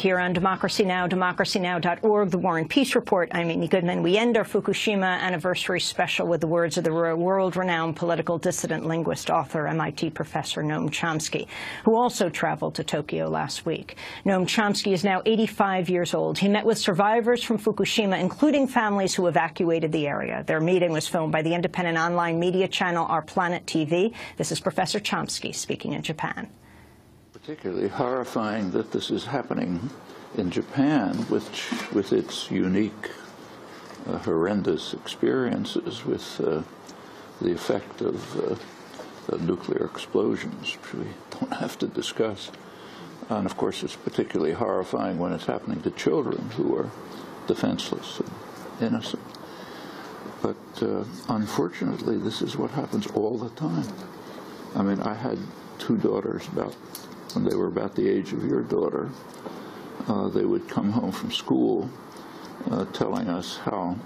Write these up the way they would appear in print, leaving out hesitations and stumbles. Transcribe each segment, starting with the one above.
here on Democracy Now!, democracynow.org, The War and Peace Report. I'm Amy Goodman. We end our Fukushima anniversary special with the words of the world-renowned political dissident, linguist, author, MIT professor Noam Chomsky, who also traveled to Tokyo last week. Noam Chomsky is now 85 years old. He met with survivors from Fukushima, including families who evacuated the area. Their meeting was filmed by the independent online media channel Our Planet TV. This is Professor Chomsky speaking in Japan. Particularly horrifying that this is happening in Japan, which, with its unique, horrendous experiences with the effect of nuclear explosions, which we don't have to discuss. And of course, it's particularly horrifying when it's happening to children who are defenseless and innocent. But unfortunately, this is what happens all the time. I mean, I had two daughters when they were about the age of your daughter. They would come home from school telling us how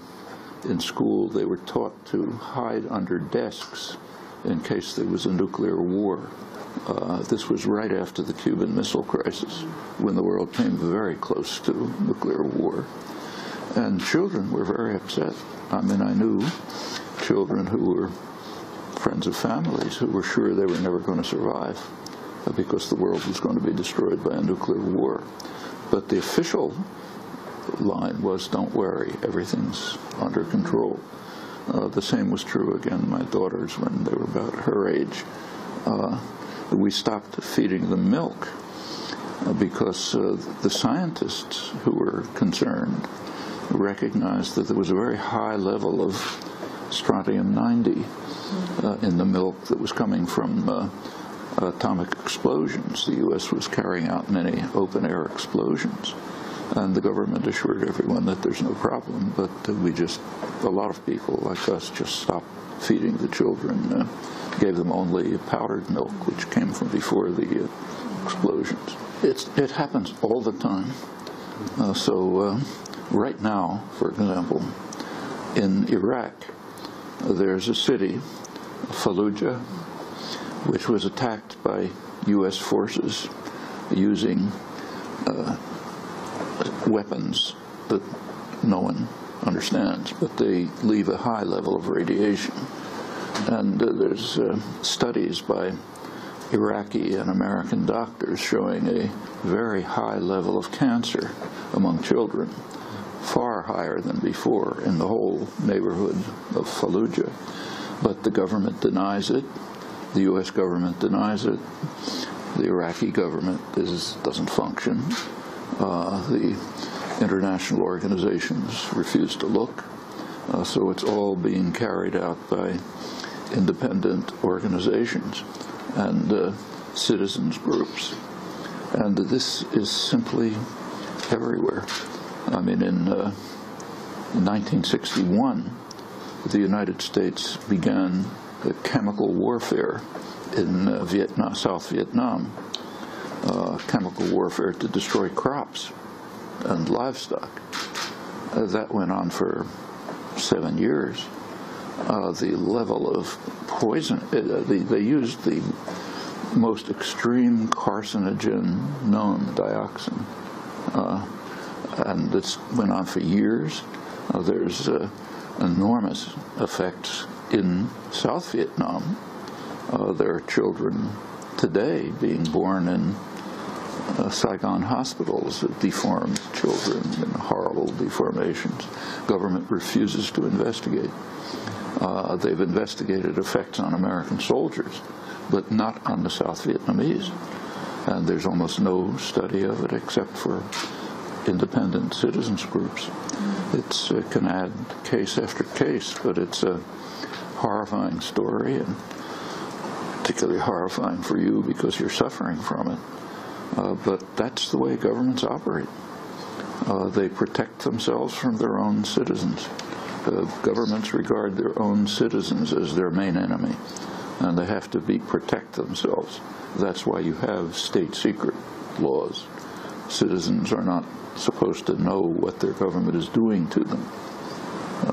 in school they were taught to hide under desks in case there was a nuclear war. This was right after the Cuban Missile Crisis, when the world came very close to nuclear war. And children were very upset. I mean, I knew children who were friends of families who were sure they were never going to survive because the world was going to be destroyed by a nuclear war. But the official line was, don't worry, everything's under control. The same was true, again, my daughters, when they were about her age. We stopped feeding them milk because the scientists who were concerned recognized that there was a very high level of strontium-90 in the milk that was coming from atomic explosions. The U.S. was carrying out many open-air explosions, and the government assured everyone that there's no problem, but a lot of people like us just stopped feeding the children, gave them only powdered milk, which came from before the explosions. It happens all the time. Right now, for example, in Iraq, there's a city, Fallujah, which was attacked by U.S. forces using weapons that no one understands, but they leave a high level of radiation. And there's studies by Iraqi and American doctors showing a very high level of cancer among children, far higher than before in the whole neighborhood of Fallujah. But the government denies it. The U.S. government denies it. The Iraqi government doesn't function. The international organizations refuse to look. So it's all being carried out by independent organizations and citizens groups. And this is simply everywhere. I mean, in 1961, the United States began the chemical warfare in South Vietnam, chemical warfare to destroy crops and livestock. That went on for 7 years. The level of poison, they used the most extreme carcinogen known, dioxin, and this went on for years. There's enormous effects in South Vietnam. There are children today being born in Saigon hospitals, deformed children in horrible deformations. Government refuses to investigate. They've investigated effects on American soldiers, but not on the South Vietnamese. And there's almost no study of it except for independent citizens groups. It can add case after case, but it's a horrifying story, and particularly horrifying for you because you're suffering from it. But that's the way governments operate. They protect themselves from their own citizens. Governments regard their own citizens as their main enemy, and they have to protect themselves. That's why you have state secret laws. Citizens are not supposed to know what their government is doing to them.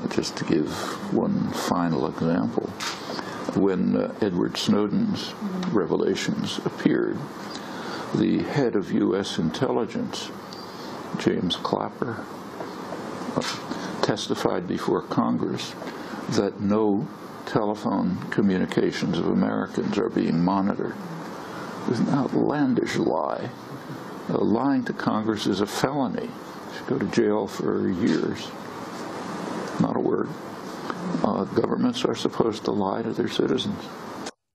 Just to give one final example, when Edward Snowden's revelations appeared, the head of U.S. intelligence James Clapper, testified before Congress that no telephone communications of Americans are being monitored. It was an outlandish lie. Lying to Congress is a felony. You should go to jail for years. Not a word. Governments are supposed to lie to their citizens.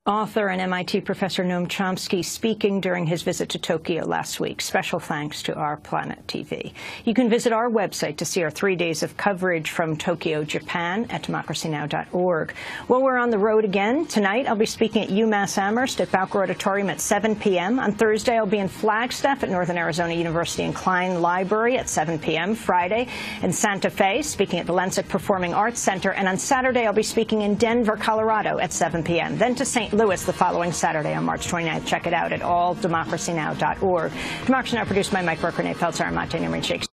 Author and MIT professor Noam Chomsky speaking during his visit to Tokyo last week. Special thanks to Our Planet TV. You can visit our website to see our 3 days of coverage from Tokyo, Japan at democracynow.org. Well, we're on the road again. Tonight I'll be speaking at UMass Amherst at Bowker Auditorium at 7 p.m. On Thursday I'll be in Flagstaff at Northern Arizona University and Klein Library at 7 p.m. Friday in Santa Fe, speaking at the Lensic Performing Arts Center. And on Saturday I'll be speaking in Denver, Colorado at 7 p.m. Then to St. Louis the following Saturday on March 29th. Check it out at alldemocracynow.org. Democracy Now! Produced by Mike Burke, Renee Peltzer, and Monte Newman Shakes.